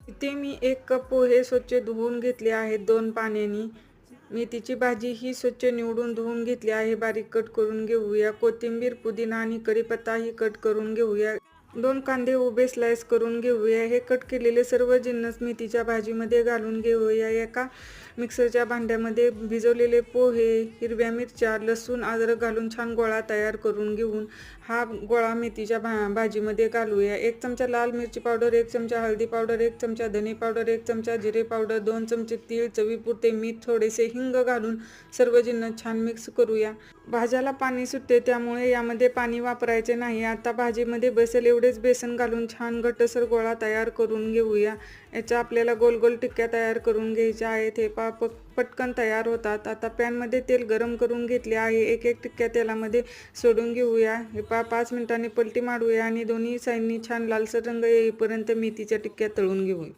इथे मी 1 कप पोहे स्वच्छ धुवून घेतले आहेत 2 पाण्यानी. मेथीची भाजी ही स्वच्छ निवडून धुवून घेतली आहे. बारीक कट करून घेऊया. कोथिंबीर, पुदिना आणि कढीपत्ता ही कट करून घेऊया. 2 कांदे उभे स्लाइस करून घेऊया. हे कट केलेले सर्व जिन्नस मेथीच्या भाजीमध्ये घालून घेऊया. एका मिक्सरच्या भांड्यामध्ये भिजवलेले पोहे, हिरव्या मिरच्या, लसूण, अद्रक घालून छान गोळा तयार करून घेऊन हा गोळा मेथीच्या भाजीमध्ये घालूया. 1 चमचा लाल मिरची पावडर, 1 चमचा हळदी पावडर, 1 चमचा धने पावडर, 1 चमचा जिरे पावडर, 2 चमचे तीळ, चवीपुरते मीठ, थोडेसे हिंग घालून सर्व जिन्नस छान मिक्स करूया. भाज्याला पाणी सुटते, त्यामुळे यामध्ये पाणी वापरायचे नाही. आता भाजीमध्ये बसेल एवढेच बेसन घालून छान घट्टसर गोळा तयार करून घेऊया. याच्या आपल्याला गोल गोल टिक्क्या तयार करून घ्यायच्या आहेत. हे पटकन तयार होतात. आता पॅनमध्ये तेल गरम करून घेतले आहे. एक एक टिक्क्या तेलामध्ये सोडून घेऊया. हे 5 मिनिटांनी पलटी मारूया आणि दोन्ही साईडनी छान लालसर रंग येईपर्यंत मेथीच्या टिक्क्या तळून घेऊया.